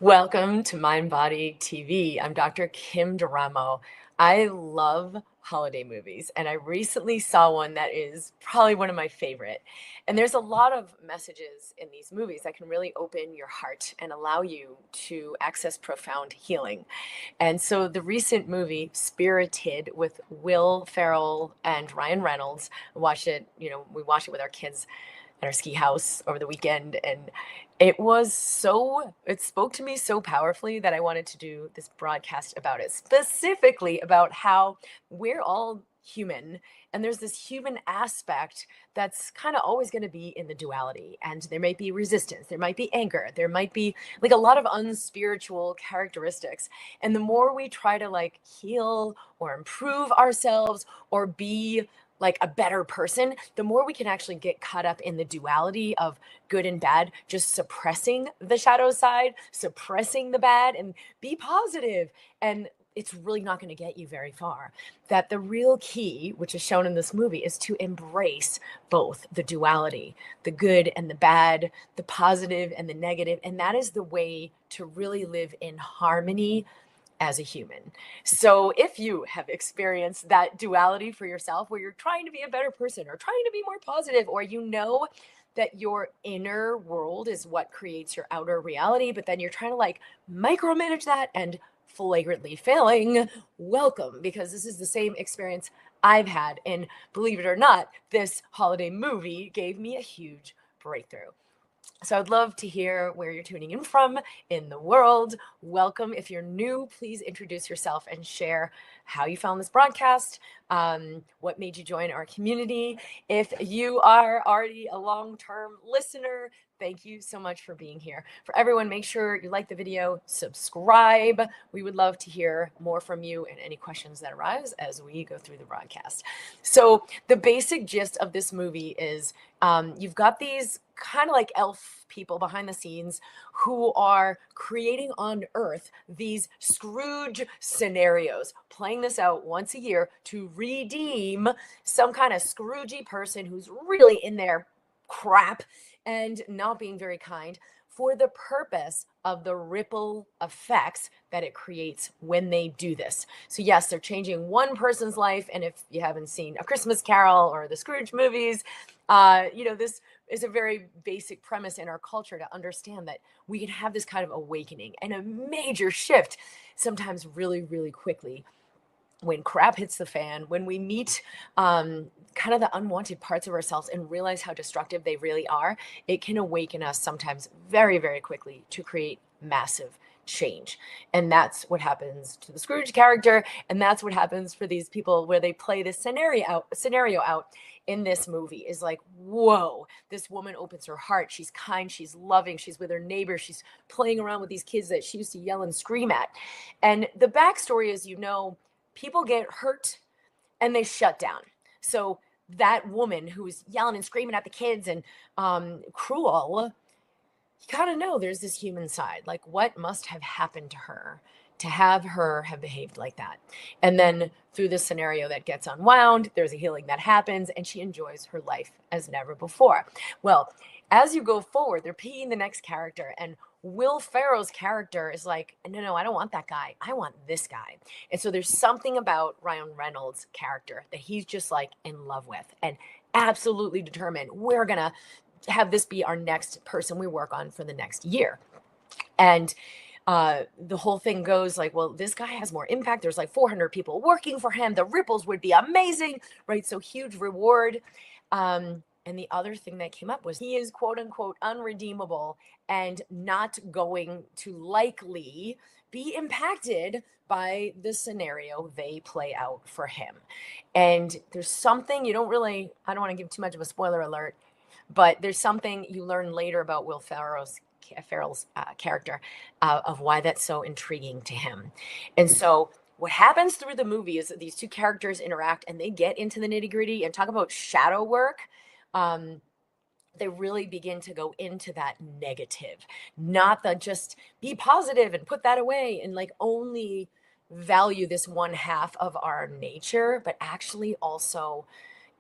Welcome to MindBody TV. I'm Dr. Kim Duramo. I love holiday movies, and I recently saw one that is probably one of my favorite. And there's a lot of messages in these movies that can really open your heart and allow you to access profound healing. And so the recent movie Spirited with Will Ferrell and Ryan Reynolds, I watched it, we watched it with our kids at our ski house over the weekend, and it spoke to me so powerfully that I wanted to do this broadcast about it, specifically about how we're all human, and there's this human aspect that's kind of always going to be in the duality, and there might be resistance, there might be anger, there might be like a lot of unspiritual characteristics. And the more we try to like heal or improve ourselves or be like a better person, the more we can actually get caught up in the duality of good and bad, just suppressing the shadow side, suppressing the bad, and be positive. And it's really not going to get you very far. That the real key, which is shown in this movie, is to embrace both the duality, the good and the bad, the positive and the negative. And that is the way to really live in harmony as a human. So if you have experienced that duality for yourself, where you're trying to be a better person or trying to be more positive, or you know that your inner world is what creates your outer reality, but then you're trying to like micromanage that and flagrantly failing, welcome, because this is the same experience I've had. And believe it or not, this holiday movie gave me a huge breakthrough. So I'd love to hear where you're tuning in from in the world. Welcome. If you're new, please introduce yourself and share how you found this broadcast, what made you join our community. If you are already a long-term listener, thank you so much for being here. For everyone, make sure you like the video, subscribe. We would love to hear more from you and any questions that arise as we go through the broadcast. So the basic gist of this movie is you've got these kind of like elf people behind the scenes who are creating on Earth these Scrooge scenarios, playing this out once a year to redeem some kind of Scroogey person who's really in their crap and not being very kind, for the purpose of the ripple effects that it creates when they do this. So yes, they're changing one person's life. And if you haven't seen A Christmas Carol or the Scrooge movies, this is a very basic premise in our culture to understand that we can have this kind of awakening and a major shift, sometimes really, really quickly, when crap hits the fan, when we meet kind of the unwanted parts of ourselves and realize how destructive they really are. It can awaken us sometimes very, very quickly to create massive change. And that's what happens to the Scrooge character. And that's what happens for these people where they play this scenario out in this movie. Is like, whoa, this woman opens her heart. She's kind, she's loving, she's with her neighbors, she's playing around with these kids that she used to yell and scream at. And the backstory is, people get hurt and they shut down. So that woman who's yelling and screaming at the kids and cruel, you gotta know there's this human side. Like, what must have happened to her to have her have behaved like that? And then through this scenario that gets unwound, there's a healing that happens and she enjoys her life as never before. Well, as you go forward, they're picking the next character, and Will Ferrell's character is like, no, I don't want that guy. I want this guy. And so there's something about Ryan Reynolds' character that he's just like in love with and absolutely determined, we're going to have this be our next person we work on for the next year. And the whole thing goes like, well, this guy has more impact. There's like 400 people working for him. The ripples would be amazing, right? So huge reward. And the other thing that came up was he is quote unquote unredeemable and not going to likely be impacted by the scenario they play out for him. And there's something I don't want to give too much of a spoiler alert, but there's something you learn later about Will Ferrell's character of why that's so intriguing to him. And so what happens through the movie is that these two characters interact and they get into the nitty-gritty and talk about shadow work. They really begin to go into that negative, not the just be positive and put that away and like only value this one half of our nature, but actually also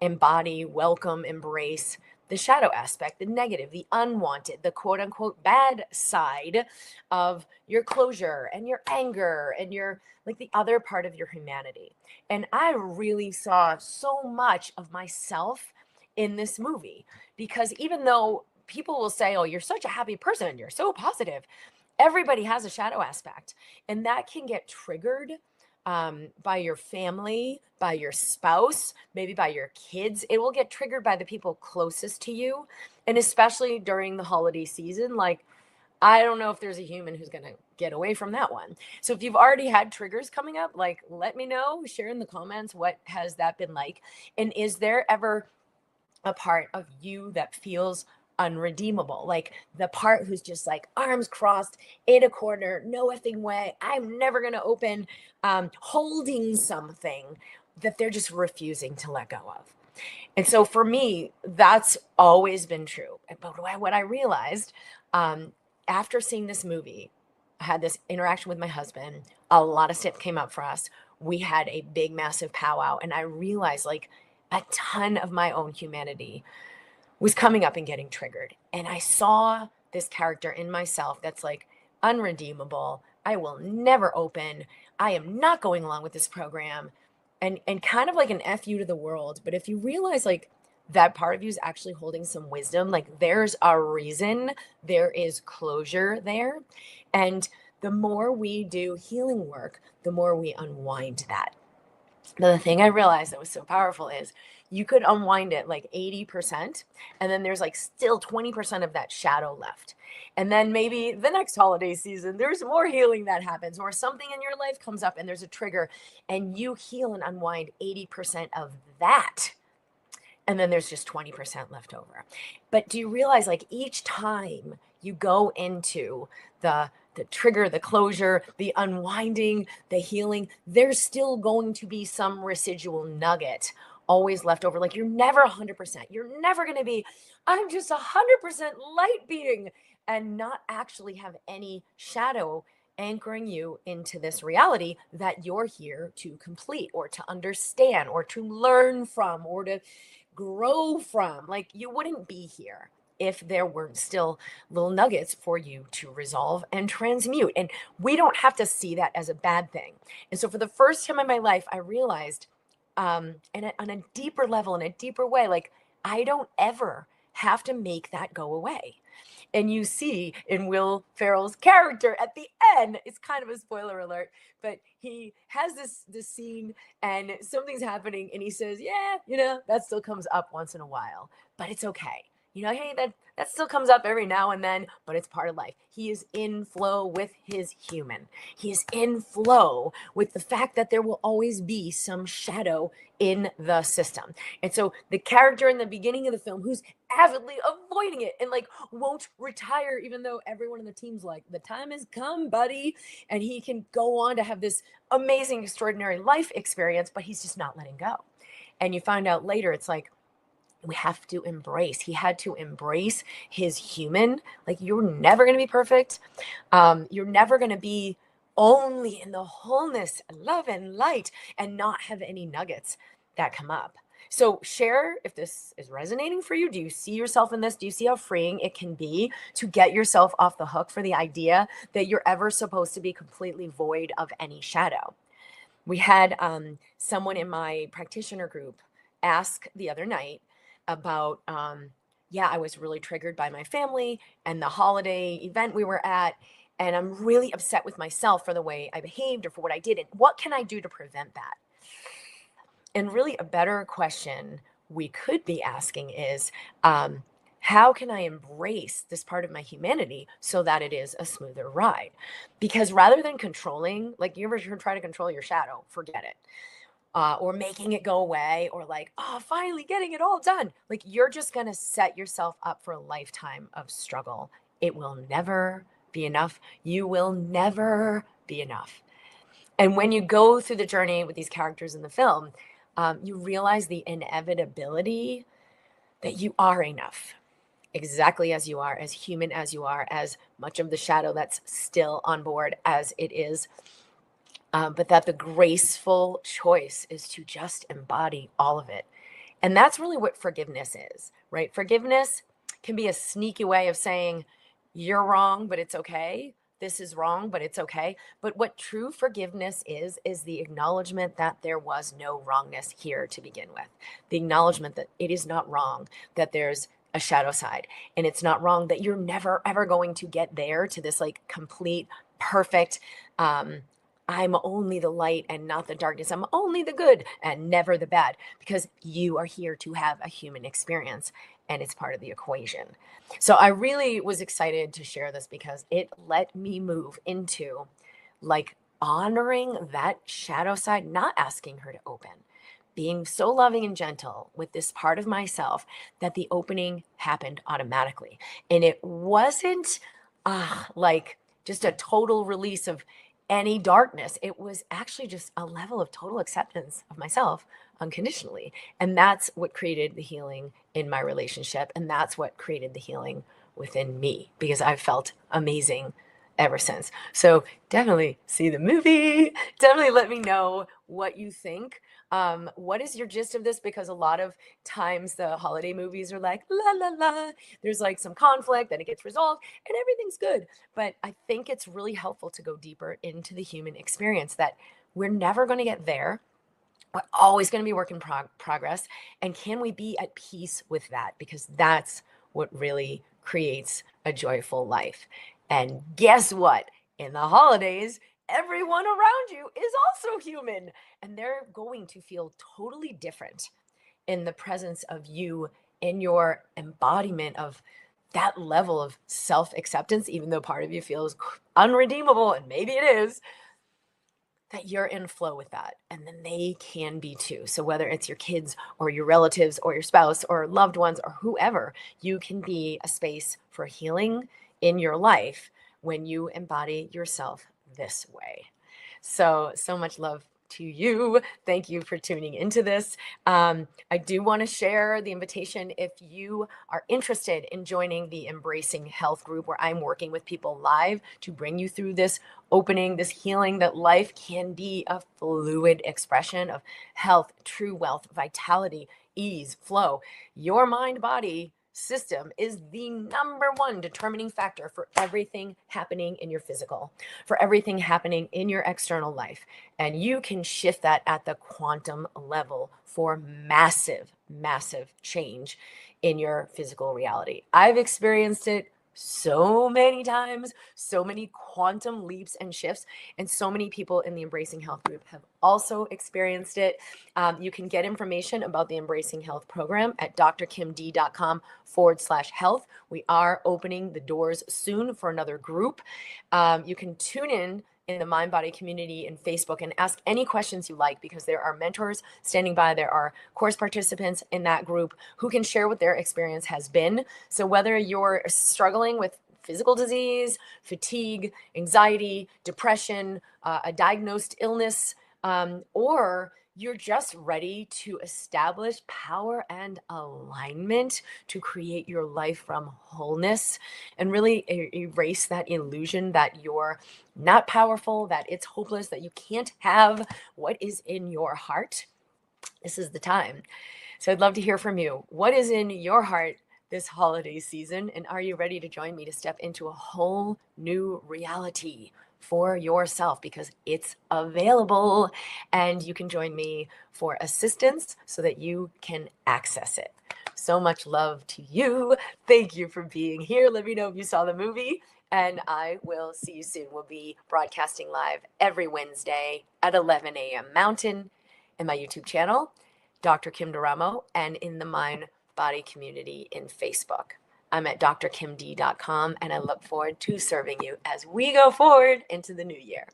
embody, welcome, embrace the shadow aspect, the negative, the unwanted, the quote unquote bad side of your closure and your anger and your like the other part of your humanity. And I really saw so much of myself in this movie because even though people will say, oh, you're such a happy person, you're so positive, everybody has a shadow aspect. And that can get triggered by your family, by your spouse, maybe by your kids. It will get triggered by the people closest to you. And especially during the holiday season, like, I don't know if there's a human who's going to get away from that one. So if you've already had triggers coming up, like, let me know, share in the comments, what has that been like? And is there ever a part of you that feels unredeemable, like the part who's just like arms crossed in a corner, no effing way, I'm never going to open, holding something that they're just refusing to let go of. And so for me, that's always been true. But what I realized, after seeing this movie, I had this interaction with my husband, a lot of stuff came up for us, we had a big massive powwow, and I realized like a ton of my own humanity was coming up and getting triggered. And I saw this character in myself that's like unredeemable. I will never open. I am not going along with this program. And kind of like an F you to the world. But if you realize like that part of you is actually holding some wisdom, like there's a reason, there is closure there. And the more we do healing work, the more we unwind that. The thing I realized that was so powerful is you could unwind it like 80%, and then there's like still 20% of that shadow left. And then maybe the next holiday season, there's more healing that happens, or something in your life comes up and there's a trigger, and you heal and unwind 80% of that. And then there's just 20% left over. But do you realize like each time you go into the trigger, the closure, the unwinding, the healing, there's still going to be some residual nugget always left over. Like you're never 100%. You're never going to be, I'm just 100% light being, and not actually have any shadow anchoring you into this reality that you're here to complete or to understand or to learn from or to grow from. Like you wouldn't be here if there weren't still little nuggets for you to resolve and transmute. And we don't have to see that as a bad thing. And so for the first time in my life, I realized, and on a deeper level, in a deeper way, like I don't ever have to make that go away. And you see in Will Ferrell's character at the end, it's kind of a spoiler alert, but he has this scene and something's happening and he says, yeah, that still comes up once in a while, but it's okay. Hey, that still comes up every now and then, but it's part of life. He is in flow with his human. He is in flow with the fact that there will always be some shadow in the system. And so the character in the beginning of the film who's avidly avoiding it and like won't retire, even though everyone in the team's like, the time has come, buddy. And he can go on to have this amazing, extraordinary life experience, but he's just not letting go. And you find out later, it's like, we have to embrace. He had to embrace his human. Like you're never going to be perfect. You're never going to be only in the wholeness, love, and light and not have any nuggets that come up. So share if this is resonating for you. Do you see yourself in this? Do you see how freeing it can be to get yourself off the hook for the idea that you're ever supposed to be completely void of any shadow? We had someone in my practitioner group ask the other night about, I was really triggered by my family and the holiday event we were at, and I'm really upset with myself for the way I behaved or for what I did, and what can I do to prevent that? And really a better question we could be asking is, how can I embrace this part of my humanity so that it is a smoother ride? Because rather than controlling, like you ever try to control your shadow, forget it. Or making it go away, or like, oh, finally getting it all done. Like you're just going to set yourself up for a lifetime of struggle. It will never be enough. You will never be enough. And when you go through the journey with these characters in the film, you realize the inevitability that you are enough, exactly as you are, as human as you are, as much of the shadow that's still on board as it is. But that the graceful choice is to just embody all of it And that's really what forgiveness is, right? Forgiveness can be a sneaky way of saying, you're wrong, but it's okay. This is wrong, but it's okay. But what true forgiveness is the acknowledgement that there was no wrongness here to begin with. The acknowledgement that it is not wrong, that there's a shadow side, and it's not wrong that you're never ever going to get there to this like complete perfect I'm only the light and not the darkness. I'm only the good and never the bad, because you are here to have a human experience and it's part of the equation. So I really was excited to share this because it let me move into like honoring that shadow side, not asking her to open, being so loving and gentle with this part of myself that the opening happened automatically. And it wasn't like just a total release of any darkness. It was actually just a level of total acceptance of myself unconditionally. And that's what created the healing in my relationship. And that's what created the healing within me, because I've felt amazing ever since. So definitely see the movie. Definitely let me know what you think. What is your gist of this? Because a lot of times the holiday movies are like, la, la, la. There's like some conflict, then it gets resolved and everything's good. But I think it's really helpful to go deeper into the human experience, that we're never going to get there. We're always going to be work in progress. And can we be at peace with that? Because that's what really creates a joyful life. And guess what? In the holidays, everyone around you is also human, and they're going to feel totally different in the presence of you, in your embodiment of that level of self-acceptance, even though part of you feels unredeemable, and maybe it is, that you're in flow with that. And then they can be too. So whether it's your kids or your relatives or your spouse or loved ones or whoever, you can be a space for healing in your life when you embody yourself this way. So much love to you. Thank you for tuning into this. I do want to share the invitation if you are interested in joining the Embracing Health group, where I'm working with people live to bring you through this opening, this healing, that life can be a fluid expression of health, true wealth, vitality, ease, flow. Your mind body system is the number one determining factor for everything happening in your physical, for everything happening in your external life. And you can shift that at the quantum level for massive, massive change in your physical reality. I've experienced it so many times, so many quantum leaps and shifts, and so many people in the Embracing Health group have also experienced it. You can get information about the Embracing Health program at drkimd.com/health. We are opening the doors soon for another group. You can tune in the MindBody community in Facebook and ask any questions you like, because there are mentors standing by. There are course participants in that group who can share what their experience has been. So whether you're struggling with physical disease, fatigue, anxiety, depression, a diagnosed illness, or you're just ready to establish power and alignment to create your life from wholeness and really erase that illusion that you're not powerful, that it's hopeless, that you can't have what is in your heart, this is the time. So I'd love to hear from you. What is in your heart this holiday season? And are you ready to join me to step into a whole new reality for yourself? Because it's available, and you can join me for assistance so that you can access it. So much love to you. Thank you for being here. Let me know if you saw the movie, and I will see you soon. We'll be broadcasting live every Wednesday at 11 a.m. Mountain in my YouTube channel, Dr. Kim Duramo, and in the Mind Body community in Facebook. I'm at drkimd.com, and I look forward to serving you as we go forward into the new year.